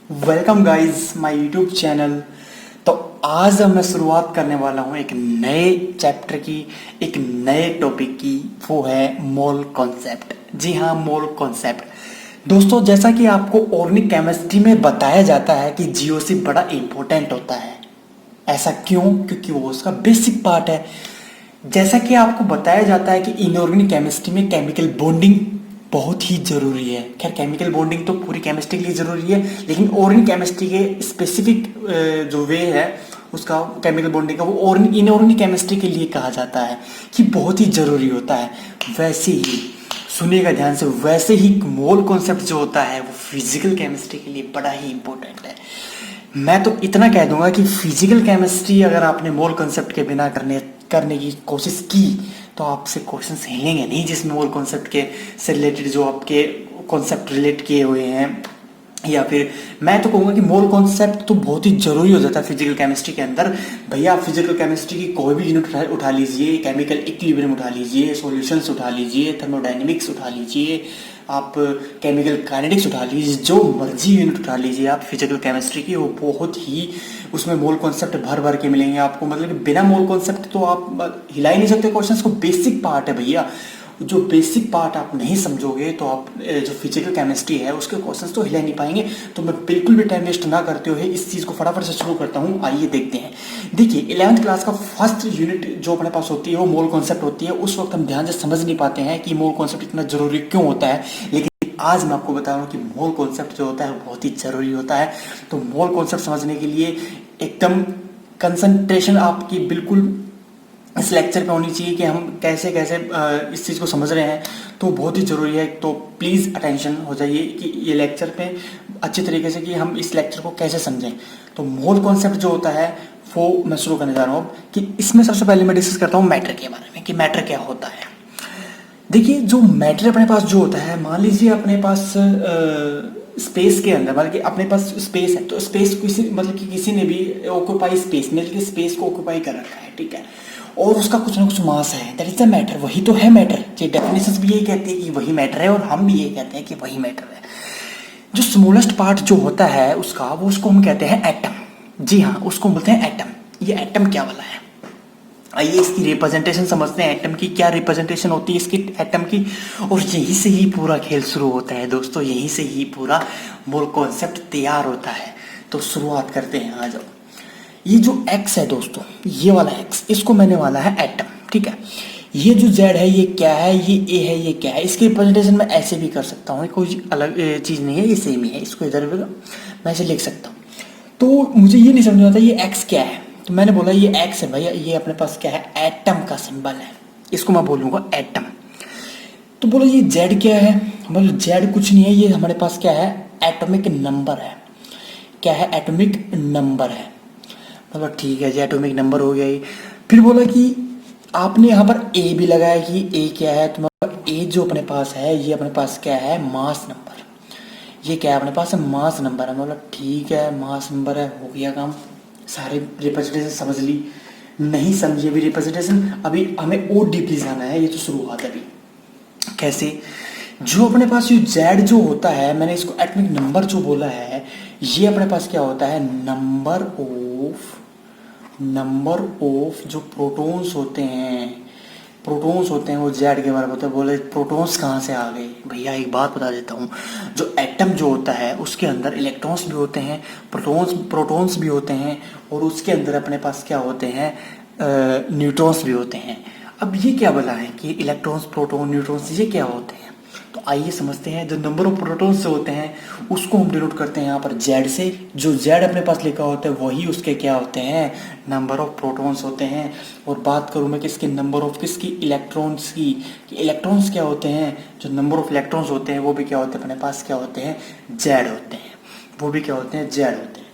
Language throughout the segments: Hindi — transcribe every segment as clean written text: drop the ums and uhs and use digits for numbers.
Welcome guys my YouTube channel. तो आज मैं शुरुआत करने वाला हूँ एक नए चैप्टर की, एक नए टॉपिक की। वो है मोल कॉन्सेप्ट। जी हाँ, मोल कॉन्सेप्ट। दोस्तों, जैसा कि आपको ऑर्गेनिक केमिस्ट्री में बताया जाता है कि जीओसी बड़ा इंपॉर्टेंट होता है। ऐसा क्यों? क्योंकि वो उसका बेसिक पार्ट है। जैसा कि आपको बताया जाता है कि इनऑर्गेनिक केमिस्ट्री में केमिकल बॉन्डिंग बहुत ही जरूरी है। खैर, केमिकल बॉन्डिंग तो पूरी केमिस्ट्री के लिए जरूरी है, लेकिन ऑर्गेनिक केमिस्ट्री के स्पेसिफिक जो वे है उसका केमिकल बॉन्डिंग का, वो इनऑर्गेनिक केमिस्ट्री के लिए कहा जाता है कि बहुत ही जरूरी होता है। वैसे ही सुनिएगा ध्यान से, वैसे ही मोल कॉन्सेप्ट जो होता है वो फिजिकल केमिस्ट्री के लिए बड़ा ही इंपॉर्टेंट है। मैं तो इतना कह दूंगा कि फिजिकल केमिस्ट्री अगर आपने मोल कॉन्सेप्ट के बिना करने करने की कोशिश की तो आपसे क्वेश्चंस हिलेंगे नहीं, जिसमें मोल कॉन्सेप्ट के से रिलेटेड जो आपके कॉन्सेप्ट रिलेट किए हुए हैं। या फिर मैं तो कहूँगा कि मोल कॉन्सेप्ट तो बहुत ही जरूरी हो जाता है फिजिकल केमिस्ट्री के अंदर। भैया, आप फिजिकल केमिस्ट्री की कोई भी यूनिट उठा लीजिए, केमिकल इक्विलिब्रियम उठा लीजिए, सॉल्यूशंस उठा लीजिए, थर्मोडायनेमिक्स उठा लीजिए, आप केमिकल काइनेटिक्स उठा लीजिए, जो मर्जी यूनिट उठा लीजिए आप फिजिकल केमिस्ट्री की, वो बहुत ही उसमें मोल कॉन्सेप्ट भर भर के मिलेंगे आपको। मतलब कि बिना मोल कॉन्सेप्ट तो आप हिला ही नहीं सकते क्वेश्चंस को। बेसिक पार्ट है भैया। जो बेसिक पार्ट आप नहीं समझोगे तो आप जो फिजिकल केमिस्ट्री है उसके क्वेश्चंस तो हिला नहीं पाएंगे। तो मैं बिल्कुल भी टाइम वेस्ट ना करते हुए इस चीज़ को फटाफट से शुरू करता हूँ। आइए देखते हैं। देखिए, 11th क्लास का फर्स्ट यूनिट जो अपने पास होती है वो मोल कॉन्सेप्ट होती है। उस वक्त हम ध्यान से समझ नहीं पाते हैं कि मोल कॉन्सेप्ट इतना जरूरी क्यों होता है, लेकिन आज मैं आपको बता रहा हूँ कि मोल कॉन्सेप्ट जो होता है वो बहुत ही जरूरी होता है। तो मोल कॉन्सेप्ट समझने के लिए एकदम कंसंट्रेशन आपकी बिल्कुल इस लेक्चर पे होनी चाहिए कि हम कैसे कैसे इस चीज़ को समझ रहे हैं। तो बहुत ही ज़रूरी है। तो प्लीज़ अटेंशन हो जाइए कि ये लेक्चर पे अच्छी तरीके से कि हम इस लेक्चर को कैसे समझें। तो मोल कॉन्सेप्ट जो होता है वो मैं शुरू करने जा रहा हूँ कि इसमें सबसे पहले मैं डिस्कस करता हूँ मैटर के बारे में कि मैटर क्या होता है। देखिए, जो मैटर अपने पास जो होता है, मान लीजिए अपने पास स्पेस के अंदर, मतलब कि अपने पास स्पेस है, तो स्पेस किसी मतलब कि किसी ने भी ऑक्यूपाई स्पेस, मतलब कि स्पेस को ऑक्यूपाई कर रखा है, ठीक है, और उसका कुछ ना कुछ मास है, दैट इज द मैटर। वही तो है मैटर। ये डेफिनेशंस भी यही कहती है कि वही मैटर है, और हम भी यही कहते हैं कि वही मैटर है। जो स्मॉलेस्ट पार्ट जो होता है उसका, वो उसको हम कहते हैं एटम। जी हाँ, उसको बोलते हैं एटम। ये एटम क्या वाला है, आइए इसकी रिप्रेजेंटेशन समझते हैं। एटम की क्या रिप्रेजेंटेशन होती है इसकी, एटम की। और यहीं से ही पूरा खेल शुरू होता है दोस्तों, यहीं से ही पूरा मोल कॉन्सेप्ट तैयार होता है। तो शुरुआत करते हैं। आ जाओ। ये जो एक्स है दोस्तों, ये वाला एक्स, इसको मैंने वाला है एटम, ठीक है। ये जो जेड है ये क्या है, ये ए है, ये क्या है। इसकी रिप्रेजेंटेशन मैं ऐसे भी कर सकता हूँ, कोई अलग चीज़ नहीं है, ये सेम ही है। इसको इधर मैं ऐसे लिख सकता हूँ। तो मुझे ये नहीं समझ में आता ये एक्स क्या है। तो मैंने बोला ये एक्स है भैया, ये अपने पास क्या है, एटम का सिंबल है। इसको मैं बोलूँगा एटम। तो बोलो ये जेड क्या है, मतलब जेड कुछ नहीं है, ये हमारे पास क्या है, एटॉमिक नंबर है। क्या है, एटॉमिक नंबर है। मतलब ठीक है जी, एटॉमिक नंबर हो गया ये। फिर बोला कि आपने यहाँ पर ए भी लगाया कि ए क्या है, तो मतलब ए जो अपने पास है ये अपने पास क्या है, मास नंबर। ये क्या है अपने पास, मास नंबर है। मतलब ठीक है, मास नंबर है, हो गया काम। सारे रिप्रेजेंटेशन समझ ली। नहीं समझी अभी रिप्रेजेंटेशन, अभी हमें और डीपली जाना है। ये तो शुरुआत है अभी। कैसे, जो अपने पास ये जेड जो होता है, मैंने इसको एटॉमिक नंबर जो बोला है, ये अपने पास क्या होता है, नंबर ऑफ जो प्रोटॉन्स होते हैं, प्रोटॉन्स होते हैं वो जेड के बारे में होता है। बोले प्रोटॉन्स कहाँ से आ गए, भैया एक बात बता देता हूँ। जो एटम जो होता है उसके अंदर इलेक्ट्रॉन्स भी होते हैं, प्रोटॉन्स भी होते हैं, और उसके अंदर अपने पास क्या होते हैं, न्यूट्रॉन्स भी होते हैं। अब ये क्या बोला है कि इलेक्ट्रॉन्स, प्रोटॉन, न्यूट्रॉन्स ये क्या होते हैं। तो आइए समझते हैं। जो नंबर ऑफ प्रोटॉन्स जो होते हैं उसको हम डिनोट करते हैं यहाँ पर जेड से। जो जेड अपने पास लिखा होता है वही उसके क्या होते हैं, नंबर ऑफ प्रोटॉन्स होते हैं। और बात करूँ मैं किसके, नंबर ऑफ किसकी, इलेक्ट्रॉन्स की। कि इलेक्ट्रॉन्स क्या होते हैं, जो नंबर ऑफ इलेक्ट्रॉन्स होते हैं वो भी क्या होते हैं अपने पास, क्या होते हैं, जेड होते हैं। वो भी क्या होते हैं, जेड होते हैं।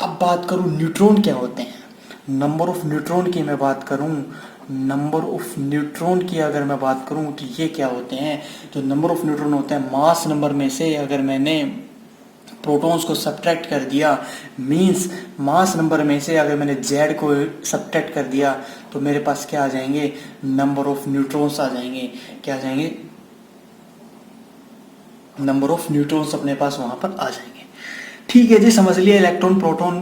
अब बात करूँ न्यूट्रॉन क्या होते हैं। नंबर ऑफ न्यूट्रॉन की मैं बात करूँ, नंबर ऑफ न्यूट्रॉन की अगर मैं बात करूं तो ये क्या होते हैं, जो नंबर ऑफ न्यूट्रॉन होते हैं, मास नंबर में से अगर मैंने प्रोटॉन्स को सब्ट्रैक्ट कर दिया, मींस मास नंबर में से अगर मैंने जेड को सब्ट्रैक्ट कर दिया, तो मेरे पास क्या आ जाएंगे, नंबर ऑफ न्यूट्रॉन्स आ जाएंगे। क्या आ जाएंगे, नंबर ऑफ न्यूट्रॉन्स अपने पास वहां पर आ जाएंगे। ठीक है जी, समझ लिया। Electron proton,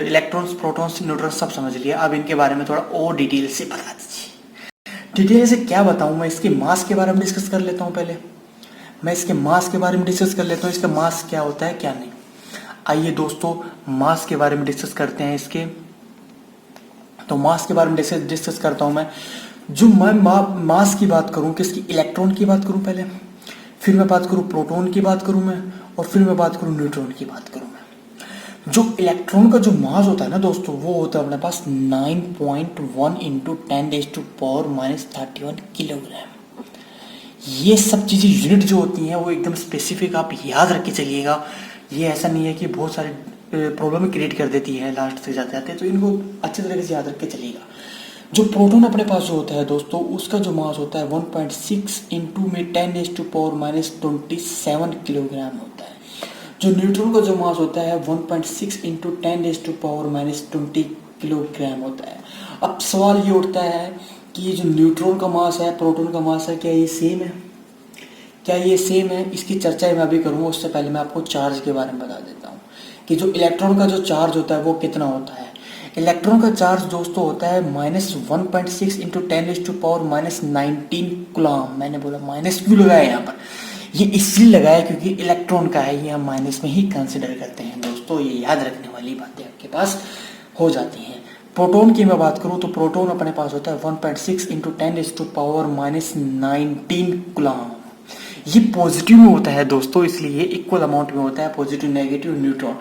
electrons protons neutron सब समझ लिया। अब इनके बारे में थोड़ा और डिटेल से बता दीजिए। डिटेल से क्या बताऊं मैं, इसके मास के बारे में डिस्कस कर लेता हूं। पहले मैं इसके मास के बारे में डिस्कस कर लेता हूं, इसका मास क्या होता है क्या नहीं। आइए दोस्तों मास के बारे में डिस्कस करते हैं इसके। तो मास के बारे में डिस्कस करता हूं मैं। जो मैं मास की बात करूं, किसकी, इलेक्ट्रॉन की बात करूं पहले, फिर मैं बात करूं प्रोटॉन की बात करूं मैं, और फिर मैं बात करूं न्यूट्रॉन की बात करूं मैं। जो इलेक्ट्रॉन का जो मास होता है ना दोस्तों, वो होता है अपने पास 9.1 इंटू 10⁻⁻31 किलोग्राम। ये सब चीजें यूनिट जो होती हैं वो एकदम स्पेसिफिक आप याद रख के चलिएगा। ये ऐसा नहीं है कि बहुत सारे प्रॉब्लम क्रिएट कर देती है लास्ट से जाते जाते, तो इनको अच्छे तरीके से याद रख के चलिएगा। जो प्रोटॉन अपने पास जो होता है दोस्तों, उसका जो मास होता है 1.6 इंटू में 10⁻⁻27 किलोग्राम होता है। जो न्यूट्रॉन का जो मास होता है 1.6 इंटू 10⁻⁻20 किलोग्राम होता है। अब सवाल ये उठता है कि ये जो न्यूट्रॉन का मास है, प्रोटॉन का मास है, क्या ये सेम है? क्या ये सेम है? इसकी चर्चा मैं अभी करूँगा। उससे पहले मैं आपको चार्ज के बारे में बता देता हूँ कि जो इलेक्ट्रॉन का जो चार्ज होता है वो कितना होता है। इलेक्ट्रॉन का चार्ज दोस्तों होता है -1.6 इंटू 10⁻⁻19 कूलम। मैंने बोला माइनस क्यों लगाया यहाँ पर, ये इसलिए लगाया क्योंकि इलेक्ट्रॉन का है, ये हम माइनस में ही कंसिडर करते हैं दोस्तों। ये याद रखने वाली बातें आपके पास हो जाती हैं। प्रोटॉन की मैं बात करूँ तो प्रोटॉन अपने पास होता है 1.6 इंटू 10⁻⁻19 कूलम। ये पॉजिटिव में होता है दोस्तों, इसलिए इक्वल अमाउंट में होता है पॉजिटिव नेगेटिव न्यूट्रॉन।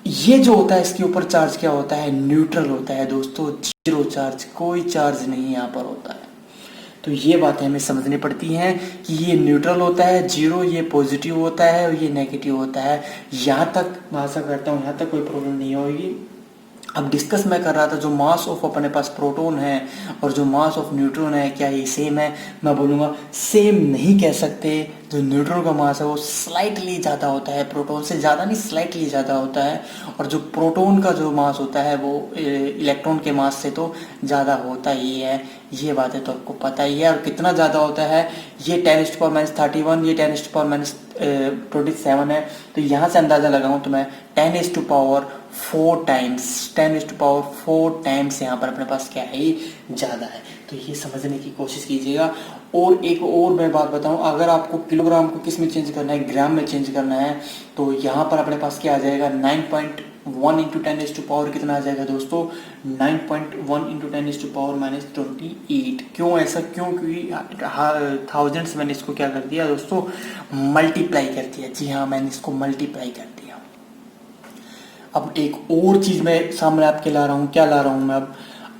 ये जो होता है इसके ऊपर चार्ज क्या होता है, न्यूट्रल होता है दोस्तों, जीरो चार्ज, कोई चार्ज नहीं यहाँ पर होता है। तो ये बातें हमें समझनी पड़ती हैं कि ये न्यूट्रल होता है जीरो, ये पॉजिटिव होता है और ये नेगेटिव होता है। यहाँ तक मैं आशा करता हूँ यहाँ तक कोई प्रॉब्लम नहीं होगी। अब डिस्कस मैं कर रहा था जो मास ऑफ अपने पास प्रोटॉन है और जो मास ऑफ न्यूट्रॉन है, क्या ये सेम है? मैं बोलूँगा सेम नहीं कह सकते। जो न्यूट्रॉन का मास है वो स्लाइटली ज़्यादा होता है, प्रोटॉन से ज़्यादा नहीं, स्लाइटली ज़्यादा होता है। और जो प्रोटॉन का जो मास होता है वो इलेक्ट्रॉन के मास से तो ज़्यादा होता ही है। ये बातें तो आपको पता ही है। और कितना ज़्यादा होता है, ये 10⁻31, ये 10⁻27 है। तो यहाँ से अंदाज़ा लगाऊँ तो मैं 10⁴ टाइम्स, 10⁴ टाइम्स यहाँ पर अपने पास क्या है, ज़्यादा है। तो ये समझने की कोशिश कीजिएगा। और एक और मैं बात बताऊं, अगर आपको किलोग्राम को किस में चेंज करना है, ग्राम में चेंज करना है, तो यहाँ पर अपने पास क्या आ जाएगा, 9.1 इंटू 10⁻, कितना आ जाएगा दोस्तों, 9.1 इंटू 10⁻⁻28। क्यों ऐसा, क्यों? क्योंकि थाउजेंड्स मैंने इसको क्या कर दिया दोस्तों, मल्टीप्लाई कर दिया। जी हाँ, मैंने इसको मल्टीप्लाई कर दिया। अब एक और चीज मैं सामने आपके ला रहा हूँ। क्या ला रहा हूँ मैं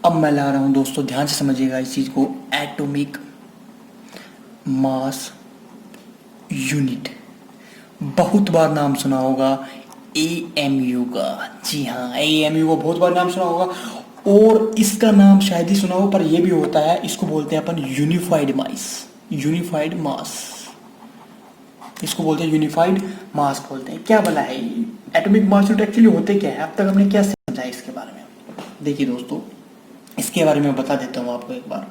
अब मैं ला रहा हूँ दोस्तों, ध्यान से समझिएगा इस चीज को, एटॉमिक मास यूनिट। बहुत बार नाम सुना होगा AMU का। जी हाँ, AMU का बहुत बार नाम सुना होगा। और इसका नाम शायद ही सुना हो, पर यह भी होता है, इसको बोलते हैं अपन यूनिफाइड मास। इसको बोलते हैं यूनिफाइड मास बोलते हैं। क्या भला है एटॉमिक मास यूनिट, एक्चुअली होते क्या है? अब तक हमने क्या समझा है इसके बारे में? देखिए दोस्तों, इसके बारे में बता देता हूँ आपको एक बार।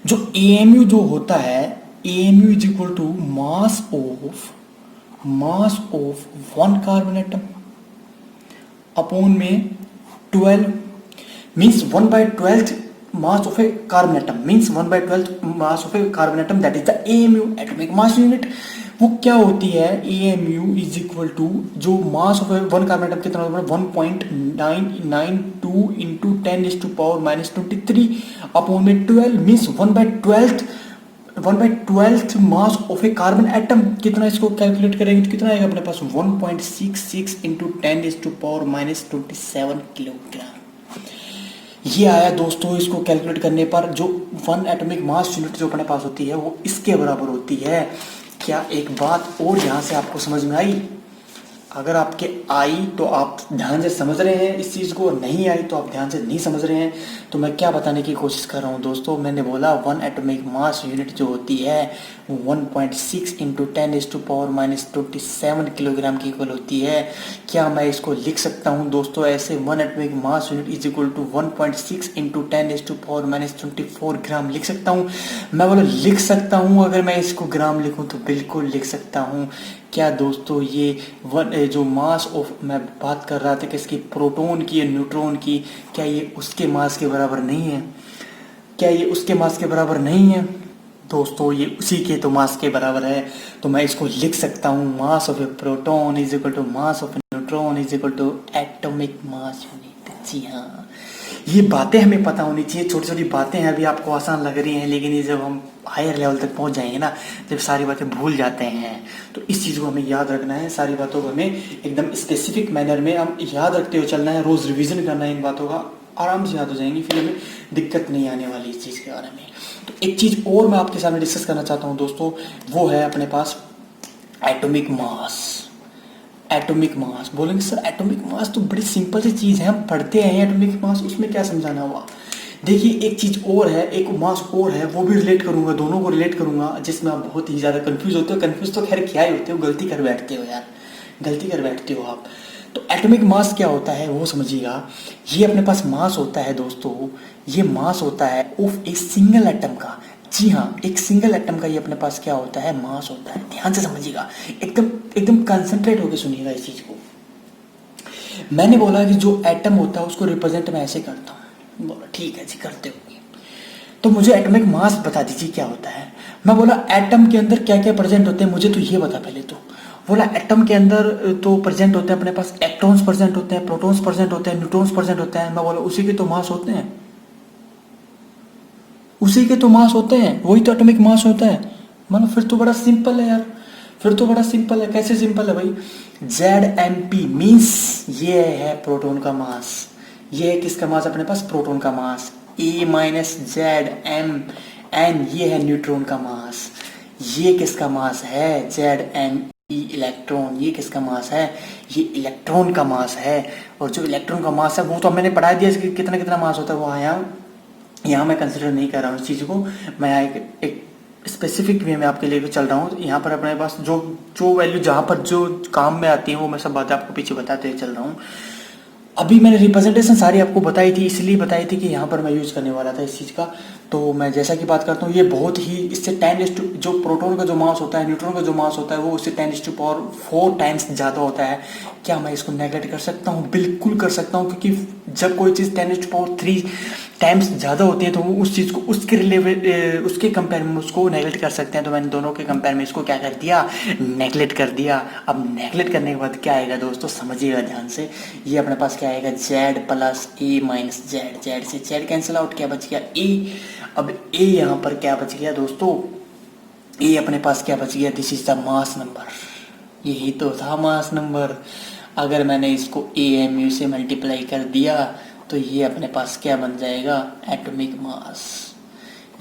जो AMU जो होता है, AMU is equal to mass of 1 carbon atom upon में 12, means 1/12 mass of a carbon atom, means 1/12 mass of a carbon atom, that is the AMU, atomic mass unit। वो क्या होती है, AMU इज इक्वल टू जो mass of one carbon atom कितना होता है, 1.992 इंटू 10⁻⁻23 अपॉन में 12, means 1/12 mass of a carbon atom. कितना इसको कैलकुलेट करेंगे तो कितना आएगा अपने पास, 1.66 इंटू 10⁻⁻27 किलोग्राम। ये आया दोस्तों। इसको कैलकुलेट करने पर जो 1 एटॉमिक मास यूनिट जो अपने पास होती है वो इसके बराबर होती है। क्या एक बात और यहाँ से आपको समझ में आई? अगर आपके आई तो आप ध्यान से समझ रहे हैं इस चीज़ को, नहीं आई तो आप ध्यान से नहीं समझ रहे हैं। तो मैं क्या बताने की कोशिश कर रहा हूँ दोस्तों, मैंने बोला 1 एटॉमिक मास यूनिट जो होती है 1.6 इंटू 10⁻⁻27 किलोग्राम की इक्वल होती है। क्या मैं इसको लिख सकता हूँ दोस्तों ऐसे, 1 atomic mass unit is equal to 1.6 into 10⁻⁻24 gram लिख सकता हूँ? मैं बोला लिख सकता हूँ। अगर मैं इसको ग्राम लिखूँ तो बिल्कुल लिख सकता हूँ। क्या दोस्तों ये जो मास ऑफ मैं बात कर रहा था कि इसकी प्रोटॉन की या न्यूट्रॉन की, क्या ये उसके मास के बराबर नहीं है? क्या ये उसके मास के बराबर नहीं है? दोस्तों ये उसी के तो मास के बराबर है। तो मैं इसको लिख सकता हूँ, mass of a proton is equal to mass of a neutron is equal to atomic mass unit. जी हाँ, ये बातें हमें पता होनी चाहिए। छोटी छोटी बातें हैं, अभी आपको आसान लग रही हैं, लेकिन ये जब हम हायर लेवल तक पहुंच जाएंगे ना, जब सारी बातें भूल जाते हैं, तो इस चीज़ को हमें याद रखना है। सारी बातों को हमें एकदम स्पेसिफिक मैनर में हम याद रखते हुए चलना है। रोज़ रिवीजन करना है इन बातों का, आराम से याद हो जाएंगी, फिर हमें दिक्कत नहीं आने वाली इस चीज़ के बारे में। तो एक चीज़ और मैं आपके सामने डिस्कस करना चाहता हूँ दोस्तों, वो है अपने पास एटॉमिक मास। एटॉमिक मास बोलेंगे सर एटॉमिक मास तो बड़ी सिंपल सी चीज़ है, हम पढ़ते हैं एटॉमिक मास, उसमें क्या समझाना हुआ। देखिए एक चीज़ और है, एक मास और है, वो भी रिलेट करूंगा, दोनों को रिलेट करूंगा, जिसमें आप बहुत ही ज़्यादा कंफ्यूज होते हो। कंफ्यूज तो खैर क्या ही होते हो, गलती कर बैठते हो यार, गलती कर बैठते हो आप। तो एटॉमिक मास क्या होता है वो समझिएगा। ये अपने पास मास होता है दोस्तों, ये मास होता है ऑफ ए सिंगल एटम का। जी हाँ, एक सिंगल एटम का ये अपने पास क्या होता है, मास होता है। ध्यान से समझिएगा, एकदम एकदम कंसंट्रेट होकर सुनिएगा इस चीज को। मैंने बोला कि जो एटम होता है उसको रिप्रेजेंट मैं ऐसे करता हूँ। बोला ठीक है जी, करते हो। तो मुझे एटॉमिक मास बता दीजिए क्या होता है। मैं बोला एटम के अंदर क्या क्या प्रेजेंट होते हैं, मुझे तो ये बता पहले तो। बोला एटम के अंदर तो प्रेजेंट होते हैं अपने पास इलेक्ट्रॉन्स प्रेजेंट होते हैं, प्रोटॉन्स प्रेजेंट होते हैं, न्यूट्रॉन्स प्रेजेंट होते हैं। मैं बोला उसी के तो मास होते हैं, उसी के तो मास होते हैं, वही तो एटॉमिक मास होता है। मतलब फिर तो बड़ा सिंपल है यार, फिर तो बड़ा सिंपल है। कैसे सिंपल है भाई? ZMP मीन्स ये है प्रोटॉन का मास। ये है किसका मास अपने पास? प्रोटॉन का मास। A माइनस ZMN ये है न्यूट्रॉन का मास। ये किसका मास है? ZNE electron. ये किसका मास है? ये इलेक्ट्रॉन का मास है। और जो इलेक्ट्रॉन का मास है वो तो मैंने पढ़ा दिया कितना कितना मास होता है, वो आया यहाँ मैं कंसिडर नहीं कर रहा हूँ इस चीज़ को। मैं एक स्पेसिफिक वे में आपके लिए चल रहा हूँ। यहाँ पर अपने पास जो जो वैल्यू जहाँ पर जो काम में आती है वो मैं सब बातें आपको पीछे बताते हुए चल रहा हूँ। अभी मैंने रिप्रेजेंटेशन सारी आपको बताई थी, इसलिए बताई थी कि यहाँ पर मैं यूज करने वाला था इस चीज़ का। तो मैं जैसा कि बात करता हूँ, ये बहुत ही इससे 10 जो प्रोटॉन का जो मास होता है, न्यूट्रॉन का जो मास होता है, वो उससे 10⁴ टाइम्स ज़्यादा होता है। क्या मैं इसको नेगलेक्ट कर सकता हूँ? बिल्कुल कर सकता हूँ, क्योंकि जब कोई चीज़ 10⁻³ टाइम्स ज़्यादा होती है तो वो उस चीज़ को उसके कंपेयर में उसको नेगलेक्ट कर सकते हैं। तो मैंने दोनों के कंपेयर में इसको क्या कर दिया? नेगलेक्ट कर दिया। अब नेगलेक्ट करने के बाद क्या आएगा दोस्तों, समझिएगा ध्यान से। ये अपने पास क्या आएगा? Z plus A minus Z। Z से Z कैंसिल आउट, क्या बच गया? A। अब A यहाँ पर क्या बच गया दोस्तों? A अपने पास क्या बच गया? This is the mass number. यही तो था मास नंबर। अगर मैंने इसको AMU से मल्टीप्लाई कर दिया तो ये अपने पास क्या बन जाएगा? Atomic mass.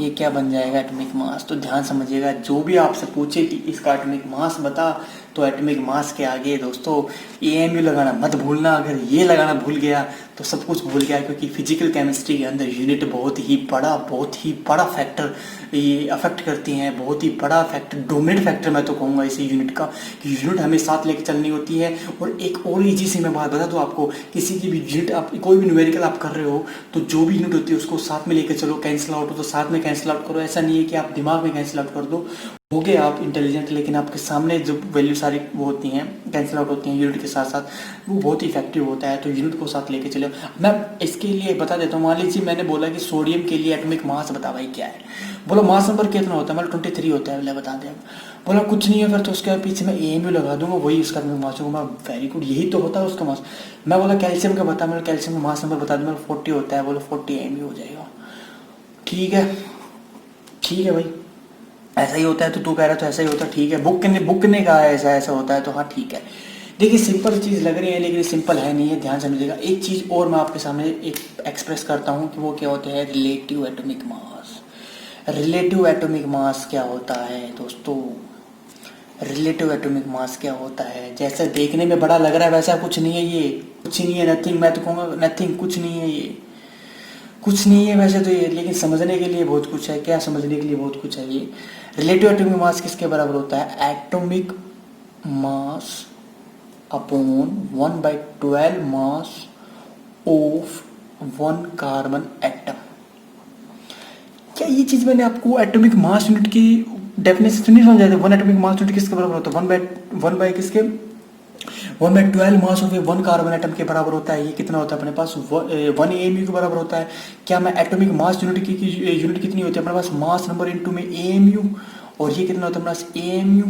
ये क्या बन जाएगा? Atomic mass. तो ध्यान समझिएगा, जो भी आपसे पूछे कि इसका एटॉमिक मास बता, तो एटॉमिक मास के आगे दोस्तों AMU लगाना मत भूलना। अगर ये लगाना भूल गया तो सब कुछ भूल गया, क्योंकि फिजिकल केमिस्ट्री के अंदर यूनिट बहुत ही बड़ा फैक्टर ये अफेक्ट करती हैं। बहुत ही बड़ा फैक्टर, डोमिनेंट फैक्टर मैं तो कहूँगा इसी यूनिट का, कि यूनिट हमें साथ लेके चलनी होती है। और एक और ईजी सी मैं बात बता दूँ आपको, किसी की भी यूनिट आप कोई भी न्यूमेरिकल आप कर रहे हो तो जो भी यूनिट होती है उसको साथ में लेके चलो। कैंसिल आउट हो तो साथ में कैंसिल आउट करो। ऐसा नहीं है कि आप दिमाग में कैंसिल आउट कर दो, हो गए आप इंटेलिजेंट, लेकिन आपके सामने जो वैल्यू सारी वो होती हैं कैंसिल आउट होती हैं यूनिट के साथ साथ, वो बहुत ही इफेक्टिव होता है। तो यूनिट को साथ लेके चलो। मैं इसके लिए बता देता हूँ। मान लीजिए मैंने बोला कि सोडियम के लिए एटॉमिक मास बता भाई क्या है। बोलो मास नंबर कितना होता है? मतलब 23 होता है। बोला बता दें। बोला कुछ नहीं है फिर तो उसके पीछे मैं AMU लगा दूंगा, वही उसका मास होगा। वेरी गुड, यही तो होता है उसका मास। मैं बोला कैल्शियम का बता, मैंने कैल्शियम का मास नंबर बता दूँ, 40 होता है। बोलो 40 AMU हो जाएगा। ठीक है, ठीक है भाई, ऐसा ही होता है। तो तू कह रहा तो ऐसा ही होता है, ठीक है। बुक ने कहा है ऐसा ऐसा होता है, तो हाँ ठीक है। देखिए सिंपल चीज़ लग रही है, लेकिन सिंपल है नहीं है, ध्यान समझिएगा। एक चीज़ और मैं आपके सामने एक एक्सप्रेस करता हूँ कि वो क्या होता है? Relative atomic mass. Relative atomic mass क्या होता है दोस्तों? रिलेटिव एटॉमिक मास क्या होता है? जैसे देखने में बड़ा लग रहा है वैसा कुछ नहीं है, ये कुछ नहीं है, नथिंग। मैं तो कहूँगा नथिंग, कुछ नहीं है, ये कुछ नहीं है वैसे तो ये, लेकिन समझने के लिए बहुत कुछ है। क्या समझने के लिए बहुत कुछ है? ये रिलेटिव एटॉमिक मास किसके बराबर होता है? Atomic mass upon 1/12 mass of 1 carbon atom. क्या ये चीज़ मैंने आपको एटॉमिक मास यूनिट की डेफिनेशन नहीं समझ आते। वन एटॉमिक मास यूनिट किसके बराबर होता है? वन बाय किसके? 1/12 मास of A one carbon atom के बराबर होता है। ये कितना होता है अपने पास? 1 एएमयू के बराबर होता है। क्या मैं एटॉमिक मास यूनिट की यूनिट कितनी होती है अपने पास? मास नंबर इनटू में एएमयू, और ये कितना होता है अपने पास? एएमयू।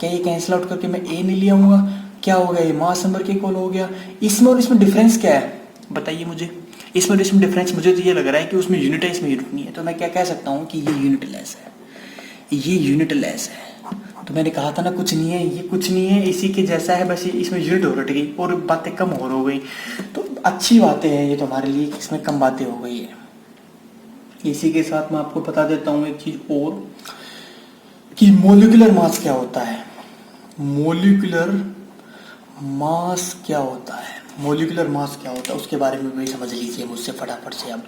क्या ये कैंसिल आउट करके मैं ए नहीं ले आऊंगा? क्या हो गया? ये मास नंबर के इक्वल हो गया। इसमें और इसमें डिफरेंस क्या है बताइए मुझे? इसमें और इसमें डिफरेंस मुझे तो ये लग रहा है कि उसमें यूनिट है, इसमें यूनिट नहीं है। तो मैं क्या कह सकता हूँ कि ये यूनिटलेस है, ये यूनिटलेस है। तो मैंने कहा था ना कुछ नहीं है, ये कुछ नहीं है, इसी के जैसा है, बस इसमें यूनिट हो रट गई और बातें कम हो गई। तो अच्छी बातें हैं ये तो हमारे लिए, इसमें कम बातें हो गई है। इसी के साथ मैं आपको बता देता हूँ एक चीज और, कि मोलिकुलर मास क्या होता है। मोलिकुलर मास क्या होता है? मोलिकुलर मास क्या होता है उसके बारे में भी समझ लीजिए मुझसे फटाफट से अब,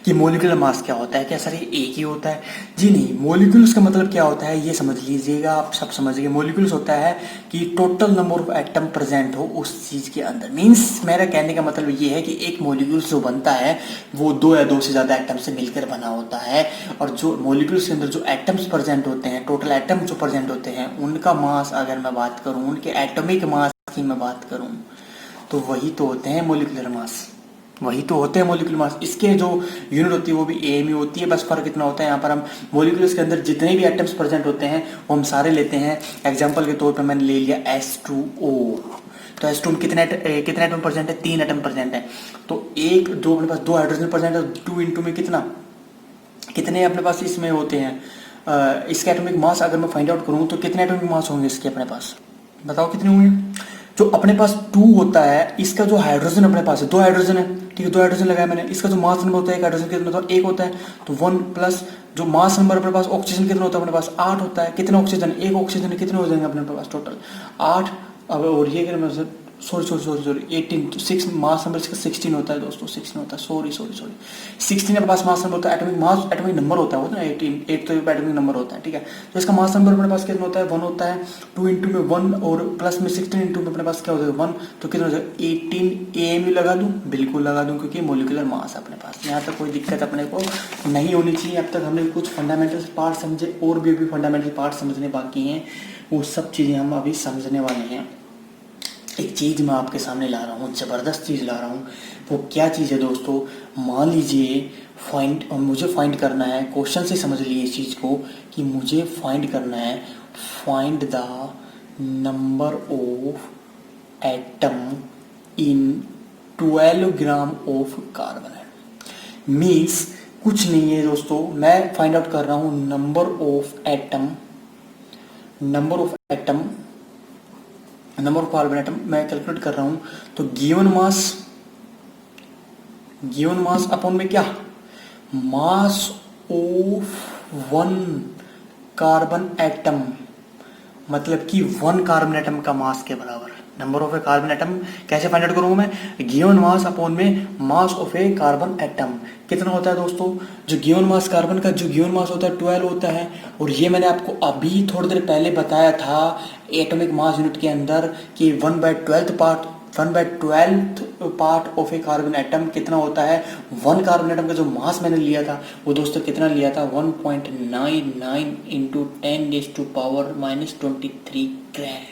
कि मोलिकुलर मास क्या होता है। क्या सर ये एक ही होता है? जी नहीं, मोलिकुल्स का मतलब क्या होता है ये समझ लीजिएगा, आप सब समझ गए। मोलिकुल्स होता है कि total number of atom present हो उस चीज के अंदर। मीन्स मेरा कहने का मतलब ये है कि एक मोलिकुल्स जो बनता है वो 2 या 2 से ज्यादा एटम से मिलकर बना होता है, और जो मोलिकुल्स के अंदर जो एटम्स प्रेजेंट होते हैं, टोटल एटम जो प्रेजेंट होते हैं, उनका मास अगर मैं बात करूं, उनके एटॉमिक मास की मैं बात करूं, तो वही तो होते हैं मोलिकुलर मास, वही तो होते हैं मोलिकुलर मास। इसके जो यूनिट होती है वो भी एएमयू होती है। बस फर्क इतना होता है, यहाँ पर हम मोलिकुलर्स के अंदर जितने भी एटम्स प्रेजेंट होते हैं वो हम सारे लेते हैं। एग्जांपल के तौर पे मैंने ले लिया H2O, तो H2 में कितने एटम प्रेजेंट है? 3 एटम प्रेजेंट है। तो एक दो अपने पास 2 हाइड्रोजन प्रेजेंट है, 2 इंटू में कितने अपने पास इसमें होते हैं? इसके एटॉमिक मास अगर मैं फाइंड आउट करूँ तो कितने एटॉमिक मास होंगे इसके अपने पास? बताओ कितने होंगे? जो अपने पास 2 होता है, इसका जो हाइड्रोजन अपने पास है, 2 हाइड्रोजन है, ठीक है, 2 हाइड्रोजन लगाया मैंने। इसका जो मास नंबर होता है एक हाइड्रोजन कितना होता है? 1 होता है। तो 1 प्लस जो मास नंबर अपने पास ऑक्सीजन कितना होता है अपने पास? 8 होता है। कितना ऑक्सीजन? 1 ऑक्सीजन, कितने हो जाएंगे अपने पास टोटल? 8। अब और ये कितना? सॉरी 18 तो 6 मास नंबर इसका 16 होता है दोस्तों, 16 होता है। सॉरी 16 अपने पास मास नंबर होता है। एटॉमिक मास एटॉमिक नंबर होता है वो ना 18, 8 तो एटॉमिक नंबर होता है, ठीक है। तो इसका मास नंबर अपने पास कितना होता है? 1 होता है। 2 इंटू में 1 और प्लस में 16 इंटू में अपने पास क्या हो जाएगा? 1। तो कितना हो जाएगा? 18 एएमयू लगा दूं? बिल्कुल लगा दूं, क्योंकि मोलिकुलर मास अपने पास। यहाँ तक कोई दिक्कत अपने को नहीं होनी चाहिए। अब तक हमने कुछ फंडामेंटल पार्ट समझे, और भी फंडामेंटल पार्ट समझने बाकी हैं, वो सब चीजें हम अभी समझने वाले हैं। एक चीज़ मैं आपके सामने ला रहा हूँ, ज़बरदस्त चीज़ ला रहा हूँ। वो क्या चीज़ है दोस्तों? मान लीजिए मुझे फाइंड करना है, क्वेश्चन से समझ लीजिए इस चीज़ को, कि मुझे फाइंड करना है, find the number of atom in 12 gram of carbon. Means कुछ नहीं है दोस्तों, मैं फाइंड आउट कर रहा हूँ नंबर ऑफ कार्बन एटम मैं कैलकुलेट कर रहा हूं। तो गिवन मास अपॉन में क्या? मास ऑफ 1 कार्बन एटम, मतलब कि 1 कार्बन एटम का मास के बराबर। Number of a carbon atom कैसे फाइंड आउट करूंगा मैं? गिवन मास अपॉन में मास ऑफ ए कार्बन एटम। कितना होता है दोस्तों? जो गिवन मास कार्बन का जो गिवन मास होता है 12 होता है। और ये मैंने आपको अभी थोड़ी देर पहले बताया था एटॉमिक मास यूनिट के अंदर कि 1/12 part of a carbon atom कितना होता है? 1 कार्बन एटम का जो मास मैंने लिया था वो दोस्तों कितना लिया था? 1.99 इंटू 10⁻⁻23 ग्राम।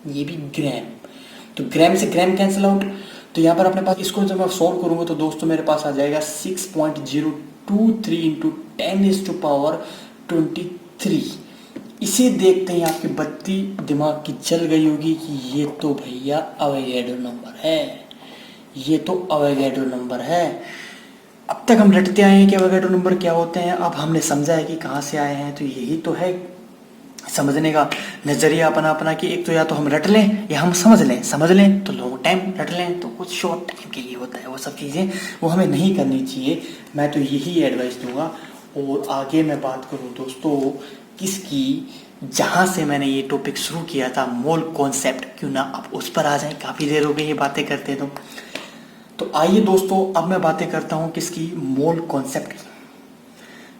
ये भी ग्राम। तो ग्राम से ग्राम कैंसिल आउट। तो यहाँ पर अपने पास इसको जब मैं सॉल्व करूंगा तो दोस्तों मेरे पास आ जाएगा 6.023 इंटू 10⁻23। इसे देखते ही आपकी बत्ती दिमाग की चल गई होगी कि ये तो भैया अवोगाड्रो नंबर है, ये तो अवोगाड्रो नंबर है। अब तक हम रटते आए हैं कि अवोगाड्रो नंबर क्या होते हैं, अब हमने समझा है कि कहाँ से आए हैं। तो यही तो है समझने का नजरिया अपना कि एक तो या तो हम रट लें या हम समझ लें तो लॉन्ग टाइम, रट लें तो कुछ शॉर्ट टाइम के लिए होता है। वो सब चीज़ें वो हमें नहीं करनी चाहिए। मैं तो यही एडवाइस दूंगा। और आगे मैं बात करूं दोस्तों किसकी, जहां से मैंने ये टॉपिक शुरू किया था, मोल कॉन्सेप्ट, क्यों ना अब उस पर आ जाए। काफ़ी देर हो गई ये बातें करते तो आइए दोस्तों अब मैं बातें करता हूँ किसकी? मोल कॉन्सेप्ट की।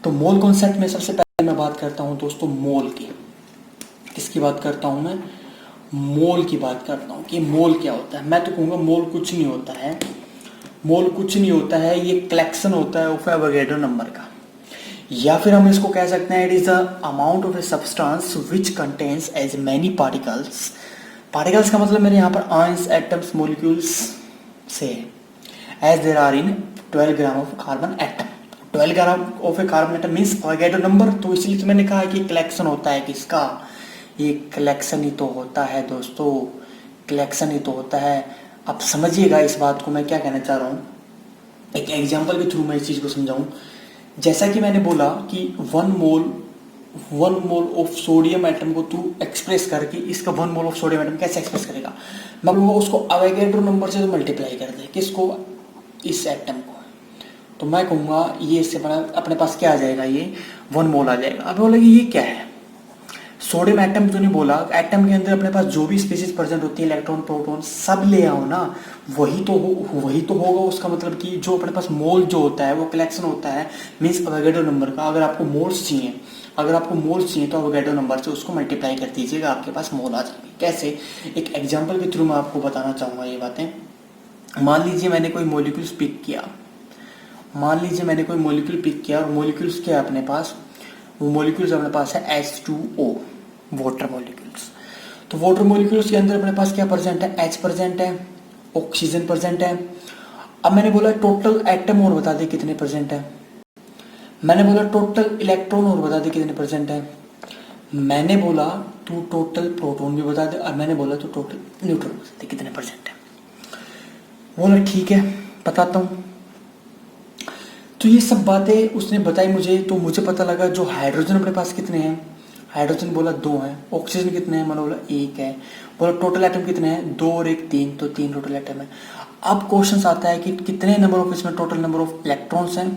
तो मोल कॉन्सेप्ट में सबसे पहले मैं बात करता हूँ दोस्तों मोल की। किसकी बात करता हूँ मैं? मोल की बात करता हूँ कि मोल क्या होता है। मैं तो कहूँगा मोल कुछ नहीं होता है, ये कलेक्शन होता है ऑफ एवोगाड्रो नंबर का। या फिर हम इसको कह सकते हैं it is the amount of a substance which contains as many particles. Particles का मतलब मेरे यहाँ पर आयंस, एटम्स, मोलिक्यूल्स से as there are in 12 gram of carbon atom. 12 gram of a carbon atom means Avogadro number. तो इसलिए तो मैंने कहा कि कलेक्शन होता है किसका, ये कलेक्शन ही तो होता है दोस्तों, कलेक्शन ही तो होता है। अब समझिएगा इस बात को मैं क्या कहना चाह रहा हूँ, एक एग्जाम्पल के थ्रू मैं इस चीज़ को समझाऊँ। जैसा कि मैंने बोला कि one mole of sodium atom को तू एक्सप्रेस करके इसका 1 मोल ऑफ सोडियम एटम कैसे एक्सप्रेस करेगा, मैं बोलूँगा उसको अवोगाड्रो नंबर से तो मल्टीप्लाई कर दे, किसको, इस एटम को। तो मैं कहूँगा ये इससे अपने पास क्या आ जाएगा, ये 1 मोल आ जाएगा। अब बोलेगी ये क्या है, सोडियम एटम तो नहीं बोला, एटम के अंदर अपने पास जो भी स्पीशीज प्रेजेंट होती है, इलेक्ट्रॉन, प्रोटॉन सब ले आओ ना, वही तो होगा। उसका मतलब कि जो अपने पास मोल जो होता है वो कलेक्शन होता है, मीन्स अवोगाड्रो नंबर का। अगर आपको मोल्स चाहिए तो अवोगाड्रो नंबर से उसको मल्टीप्लाई कर दीजिएगा, आपके पास मोल आ जाएंगे। कैसे, एक एग्जाम्पल के थ्रू मैं आपको बताना चाहूँगा ये बातें। मान लीजिए मैंने कोई मोलिक्यूल्स पिक किया, और मोलिक्यूल्स क्या है अपने पास, वो मोलिक्यूल्स अपने पास है H2O, वाटर मोलिक्यूल्स। तो वाटर मोलिक्यूल्स के अंदर अपने पास क्या प्रेजेंट है, H प्रेजेंट है, ऑक्सीजन प्रेजेंट है। अब मैंने बोला टोटल एटम और बता दे कितने प्रेजेंट है, मैंने बोला टोटल इलेक्ट्रॉन और बता दे कितने प्रेजेंट है, मैंने बोला तू टोटल प्रोटॉन भी बता दे, और मैंने बोला तू टोटल न्यूट्रॉन बता दे कितने प्रेजेंट है। बोला ठीक है बताता हूँ। तो ये सब बातें उसने बताई मुझे, तो मुझे पता लगा जो हाइड्रोजन अपने पास कितने हैं, हाइड्रोजन बोला 2 हैं, ऑक्सीजन कितने हैं, मैंने बोला 1 है, बोला टोटल एटम कितने हैं, 2 और 1 3, तो 3 टोटल एटम है। अब क्वेश्चन आता है कि कितने नंबर ऑफ, इसमें टोटल नंबर ऑफ इलेक्ट्रॉन्स हैं,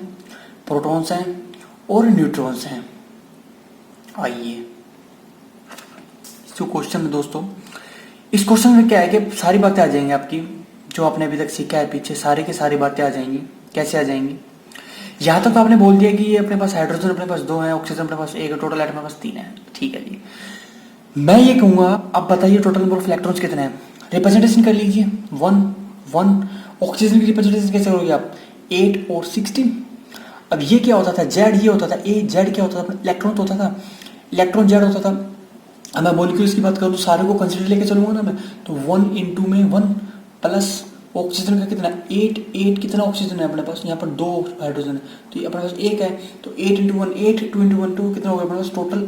प्रोटॉन्स हैं और न्यूट्रॉन्स हैं। आइए जो क्वेश्चन में दोस्तों, इस क्वेश्चन में क्या है कि सारी बातें आ जाएंगी आपकी, जो आपने अभी तक सीखा है पीछे, सारी की सारी बातें आ जाएंगी। कैसे आ जाएंगी, यहाँ तक तो आपने बोल दिया कि ये अपने पास हाइड्रोजन अपने पास 2 है, ऑक्सीजन अपने पास 1 है, टोटल एटम अपने पास 3 है, ठीक है जी। मैं ये कहूँगा अब बताइए टोटल नंबर ऑफ इलेक्ट्रॉन्स कितने हैं, रिप्रेजेंटेशन कर लीजिए 1 ऑक्सीजन की रिप्रेजेंटेशन कैसे करोगे आप, 8 और 16। अब ये क्या होता था, जेड ये होता था, ए जेड क्या होता था, इलेक्ट्रॉन तो होता था, इलेक्ट्रॉन जेड होता था। अब मैं मॉलिक्यूल्स की बात करूँ तो सारे को कंसिडर लेके चलूंगा ना मैं, तो 1 × में 1 प्लस ऑक्सीजन का कितना 8 कितना ऑक्सीजन है अपने पास, यहाँ पर 2 हाइड्रोजन है, तो ये अपने पास 1 है, तो 8 × 1 8, 2 × 1 2, कितना हो गया अपने पास टोटल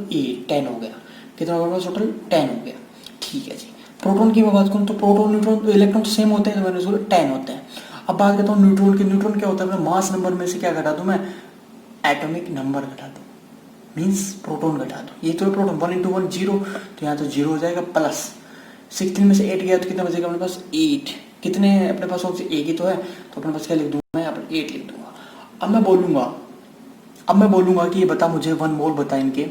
10 हो गया, कितना हो गया अपने पास टोटल 10 हो गया, ठीक है जी। प्रोटॉन की मैं बात करूँ तो प्रोटॉन न्यूट्रॉन इलेक्ट्रॉन सेम होते हैं, तो मैंने उसको 10 होते हैं। अब बात करता हूँ न्यूट्रॉन की, न्यूट्रॉन क्या होता है, मास नंबर में से क्या घटा दूँ मैं, एटॉमिक नंबर घटा दूँ, मीन्स प्रोटॉन घटा दो, ये तो प्रोटॉन 1 × 1 0, तो यहाँ तो 0 हो जाएगा, प्लस 16 में से 8 गया तो कितना बचेगा अपने पास 8, कितने हैं अपने पास ऑक्सीजन, एक ही तो है, तो अपने पास क्या लिख दूंगा मैं यहाँ पर 8 लिख दूंगा। अब मैं बोलूँगा कि ये बता मुझे 1 मोल बता इनके,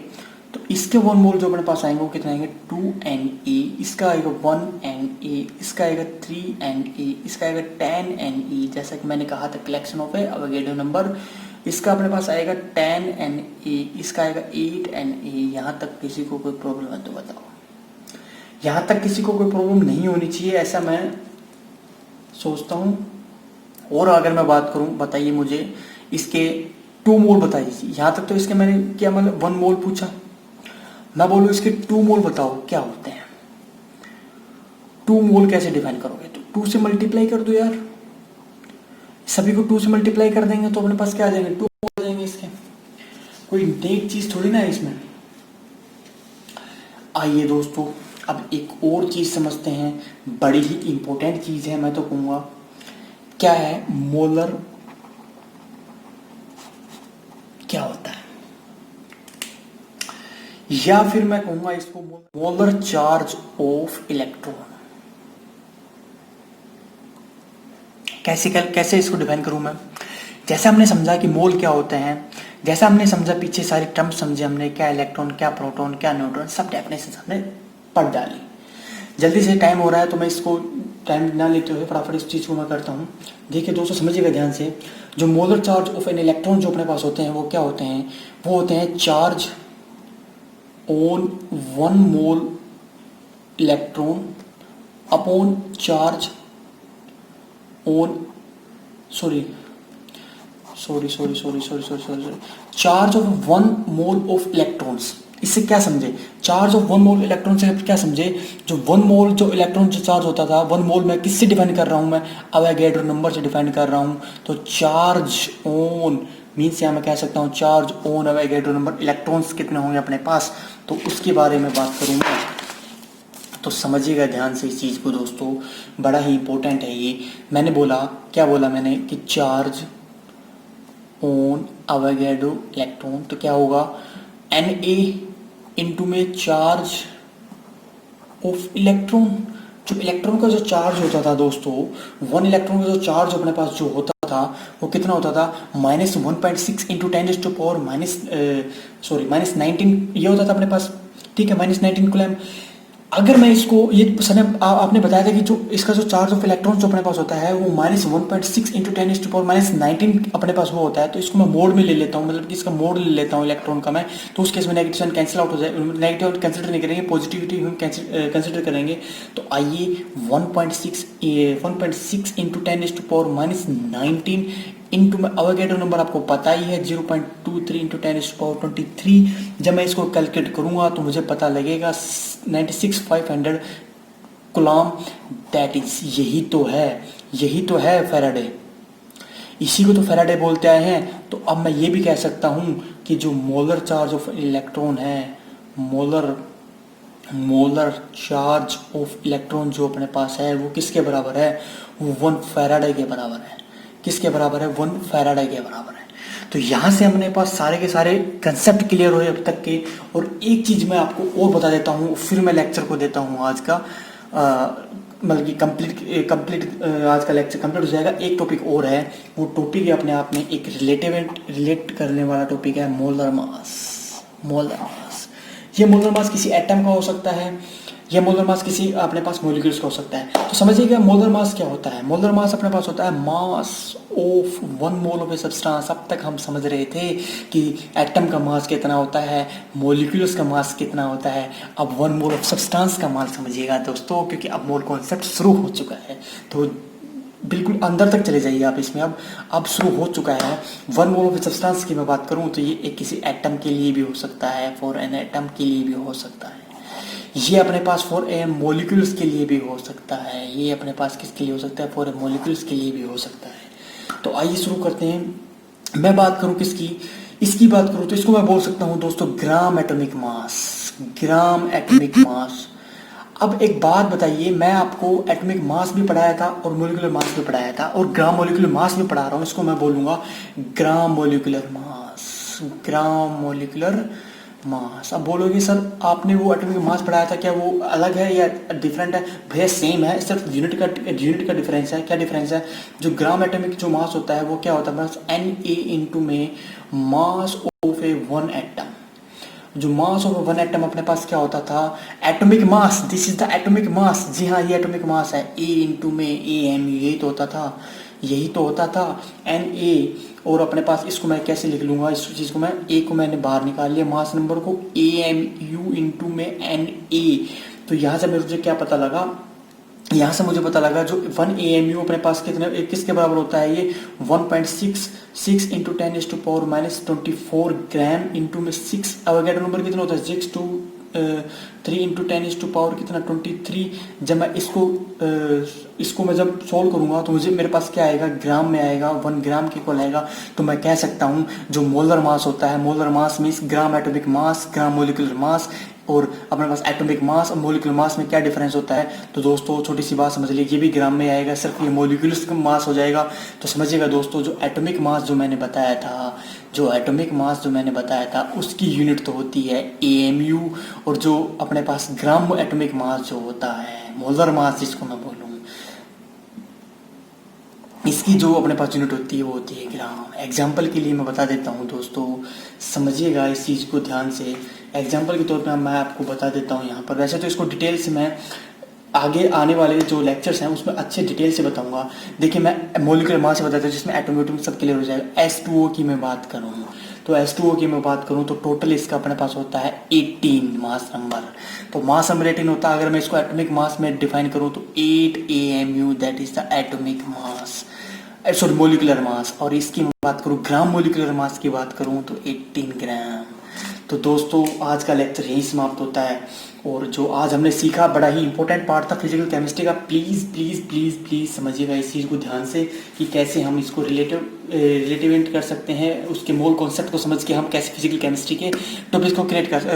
तो इसके 1 मोल जो अपने पास आएंगे वो कितने आएंगे 2Na, इसका आएगा 1Na, इसका आएगा 3Na, इसका आएगा 10Ne, जैसा कि मैंने कहा था कलेक्शन ऑफ है अवोगाड्रो नंबर। इसका अपने पास आएगा 10Na, इसका आएगा 8Na। यहाँ तक किसी को कोई प्रॉब्लम है तो बताओ, यहाँ तक किसी को कोई प्रॉब्लम नहीं होनी चाहिए, ऐसा मैं सोचता हूँ। और अगर मैं बात करूँ, बताइए मुझे इसके 2 मोल बताइए, यहाँ तक तो इसके मैंने क्या मतलब 1 मोल पूछा, मैं बोलूँ इसके 2 मोल बताओ क्या होते हैं। 2 मोल कैसे डिफाइन करोगे, तो 2 से मल्टीप्लाई कर दो यार, सभी को 2 से मल्टीप्लाई कर देंगे तो अपने पास क्या आ जाएंगे 2 मोल आ जाएंगे इसके, कोई नई चीज थोड़ी ना है इसमें। आइए दोस्तों अब एक और चीज समझते हैं, बड़ी ही इंपॉर्टेंट चीज है, मैं तो कहूँगा क्या है मोलर, क्या होता है, या फिर मैं कहूँगा इसको मोलर चार्ज ऑफ इलेक्ट्रॉन। कैसे इसको डिफाइन करूँ मैं, जैसे हमने समझा कि मोल क्या होते हैं, जैसा हमने समझा पीछे सारी टर्म्स समझे हमने, क्या इलेक्ट्रॉन, क्या प्रोटॉन, क्या न्यूट्रॉन, सब डेफिनेशन हमने पढ़ डाली। जल्दी से टाइम हो रहा है तो मैं इसको टाइम ना लेते हुए फटाफट इस चीज़ को मैं करता हूँ। देखिए दोस्तों समझिएगा ध्यान से, जो molar charge of an electron जो अपने पास होते हैं वो क्या होते हैं, वो होते हैं charge on 1 mole electron upon charge on charge of 1 mole of electrons. इससे क्या समझे, चार्ज ऑफ 1 मोल इलेक्ट्रॉन से क्या समझे, जो 1 मोल जो इलेक्ट्रॉन जो चार्ज होता था, 1 मोल में किससे डिफाइन कर रहा हूं मैं, अवोगाड्रो नंबर से डिफाइन कर रहा हूं। तो चार्ज ऑन मीन्स यहाँ मैं कह सकता हूँ charge on Avogadro number, electrons कितने होंगे अपने पास, तो उसके बारे में बात करूंगा। तो समझिएगा ध्यान से इस चीज़ को दोस्तों, बड़ा ही इंपॉर्टेंट है ये। मैंने बोला, क्या बोला मैंने कि चार्ज ऑन अवोगाड्रो इलेक्ट्रॉन, तो क्या होगा Na इंटू में चार्ज ऑफ इलेक्ट्रॉन। जो इलेक्ट्रॉन का जो चार्ज होता था दोस्तों, 1 इलेक्ट्रॉन का जो चार्ज अपने पास जो होता था वो कितना होता था, -1.6 इंटू 10⁻⁻⁻, माइनस 19 ये होता था अपने पास, ठीक है, -19 कूलम। अगर मैं इसको ये सर आपने बताया था कि जो इसका जो चार्ज ऑफ इलेक्ट्रॉन जो अपने पास होता है वो -1.6 इंटू 10⁻⁻19 अपने पास वो होता है। तो इसको मैं मोड में ले लेता हूँ, मतलब कि इसका मोड ले लेता हूँ इलेक्ट्रॉन का मैं, तो उस केस में नेगेटिव साइन कैंसिल आउट हो जाए, नेगेटिव कंसिडर नहीं करेंगे, पॉजिटिविटी हम कंसिडर करेंगे। तो आइए 1.6 इंटू 10⁻⁻19 इंटू में अवोगाड्रो नंबर आपको पता ही है 0.23 इंटू 10⁻23। जब मैं इसको कैलकुलेट करूंगा तो मुझे पता लगेगा 96,500 कूलम। दैट इज यही तो है फैराडे, इसी को तो फैराडे बोलते आए हैं। तो अब मैं ये भी कह सकता हूं कि जो मोलर चार्ज ऑफ इलेक्ट्रॉन है, मोलर चार्ज ऑफ इलेक्ट्रॉन जो अपने पास है वो किसके बराबर है, वो 1 फैराडे के बराबर है। किसके बराबर है, 1 फैराडे के बराबर है। तो यहाँ से अपने पास सारे के सारे कंसेप्ट क्लियर हुए अब तक के। और एक चीज़ मैं आपको और बता देता हूँ, फिर मैं लेक्चर को देता हूँ आज का, मतलब कि कंप्लीट आज का लेक्चर कंप्लीट हो जाएगा। एक टॉपिक और है, वो टॉपिक है अपने आप में एक रिलेट करने वाला टॉपिक है, मोलर मास। ये मोलर मास किसी एटम का हो सकता है, यह मोलर मास किसी अपने पास मॉलिक्यूल्स का हो सकता है। तो समझिएगा मोलर मास क्या होता है। मोलर मास अपने पास होता है मास of 1 mole of a substance. अब तक हम समझ रहे थे कि एटम का मास कितना होता है, मॉलिक्यूल्स का मास कितना होता है। अब 1 मोल ऑफ सब्सटेंस का मास समझिएगा दोस्तों, क्योंकि अब मोल कॉन्सेप्ट शुरू हो चुका है। तो बिल्कुल अंदर तक चले जाइए आप इसमें, अब शुरू हो चुका है। 1 मोल ऑफ सब्सटेंस की मैं बात करूं तो ये एक किसी एटम के लिए भी हो सकता है, फॉर एन एटम के लिए भी हो सकता है। ये अपने पास फॉर ए मॉलिक्यूल्स के लिए भी हो सकता है। ये अपने पास किसके लिए हो सकता है, फॉर ए मॉलिक्यूल्स के लिए भी हो सकता है। तो आइए शुरू करते हैं। मैं बात करूं किसकी, इसकी बात करूं तो इसको मैं बोल सकता हूं दोस्तों ग्राम एटॉमिक मास। अब एक बात बताइए, मैं आपको एटॉमिक मास भी पढ़ाया था और मोलिकुलर मास भी पढ़ाया था, और ग्राम मोलिकुलर मास भी पढ़ा रहा हूं। इसको मैं बोलूंगा ग्राम मोलिकुलर मास। अब बोलोगे सर आपने वो एटॉमिक मास पढ़ाया था, क्या वो अलग है या डिफरेंट है? भैया सेम है, सिर्फ यूनिट का डिफरेंस है। क्या डिफरेंस है? जो ग्राम एटॉमिक जो मास होता है वो क्या होता है, बस Na इंटू में मास ऑफ ए 1 एटम। जो मास ऑफ 1 एटम अपने पास क्या होता था, atomic mass. This is the atomic mass. जी हाँ, ये एटॉमिक मास है। A इंटू में AM, यही तो होता था Na। और अपने पास इसको मैं कैसे लिख लूंगा, इस चीज को मैं A को मैंने बाहर निकाल लिया, मास नंबर को AMU इंटू में Na। तो यहाँ से मुझे क्या पता लगा, यहाँ से मुझे पता लगा जो 1 AMU अपने पास किसके बराबर होता है, ये 1.66 इंटू 10⁻⁻24 ग्राम इंटू में 6। अवोगाड्रो नंबर कितना होता है, 3 इंटू 10⁻⁻ कितना 23। जब मैं इसको मैं जब सॉल्व करूंगा तो मुझे मेरे पास क्या आएगा, ग्राम में आएगा, 1 ग्राम के इक्वल आएगा। तो मैं कह सकता हूँ जो मोलर मास होता है, molar mass means gram atomic mass, gram molecular mass. और अपने पास एटॉमिक मास और मोलिकुलर मास में क्या डिफरेंस होता है, तो दोस्तों छोटी सी बात समझ लीजिए, ये भी ग्राम में आएगा, सिर्फ ये मोलिकुलर्स का मास हो जाएगा। तो समझिएगा दोस्तों, जो एटॉमिक मास जो मैंने बताया था उसकी यूनिट तो होती है AMU। और जो अपने पास ग्राम एटॉमिक मास जो होता है, मोलर मास जिसको मैं बोलूँ, इसकी जो अपने पास यूनिट होती है वो होती है ग्राम। एग्जाम्पल के लिए मैं बता देता हूँ दोस्तों, समझिएगा इस चीज़ को ध्यान से। एग्जाम्पल के तौर पर मैं आपको बता देता हूँ यहाँ पर। वैसे तो इसको डिटेल से मैं आगे आने वाले जो लेक्चर्स हैं उसमें अच्छे डिटेल से बताऊंगा। देखिए मैं मोलिकुलर मास से बताता हूँ जिसमें एटॉम एटॉम सब क्लियर हो जाएगा। H2O की मैं बात करूँ तो टोटल इसका अपने पास होता है 18 मास नंबर। तो मास नंबर 18 होता है। अगर मैं इसको एटॉमिक मास में डिफाइन करूँ तो 8 AMU, that is the atomic mass. Sorry molecular mass, और इसकी मैं बात करूँ ग्राम मोलिकुलर मास की बात करूँ तो 18 ग्राम। तो दोस्तों आज का लेक्चर यही समाप्त होता है, और जो आज हमने सीखा बड़ा ही इंपॉर्टेंट पार्ट था फिजिकल केमिस्ट्री का। प्लीज़ प्लीज़ प्लीज़ प्लीज़ समझिएगा इस चीज़ को ध्यान से कि कैसे हम इसको रिलेटिवेंट कर सकते हैं, उसके मोल कॉन्सेप्ट को समझ के हम कैसे फिजिकल केमिस्ट्री के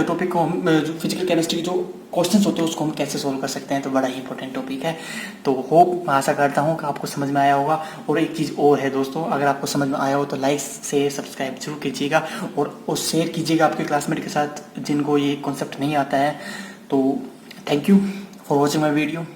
टॉपिक को हम जो फिजिकल केमिस्ट्री के जो क्वेश्चंस होते हैं उसको हम कैसे सोल्व कर सकते हैं। तो बड़ा ही इंपॉर्टेंट टॉपिक है। तो होप मैं आशा करता हूँ कि आपको समझ में आया होगा। और एक चीज़ और है दोस्तों, अगर आपको समझ में आया हो तो लाइक से सब्सक्राइब जरूर कीजिएगा और शेयर कीजिएगा आपके क्लासमेट के साथ जिनको ये कॉन्सेप्ट नहीं आता है। तो thank you for watching my video.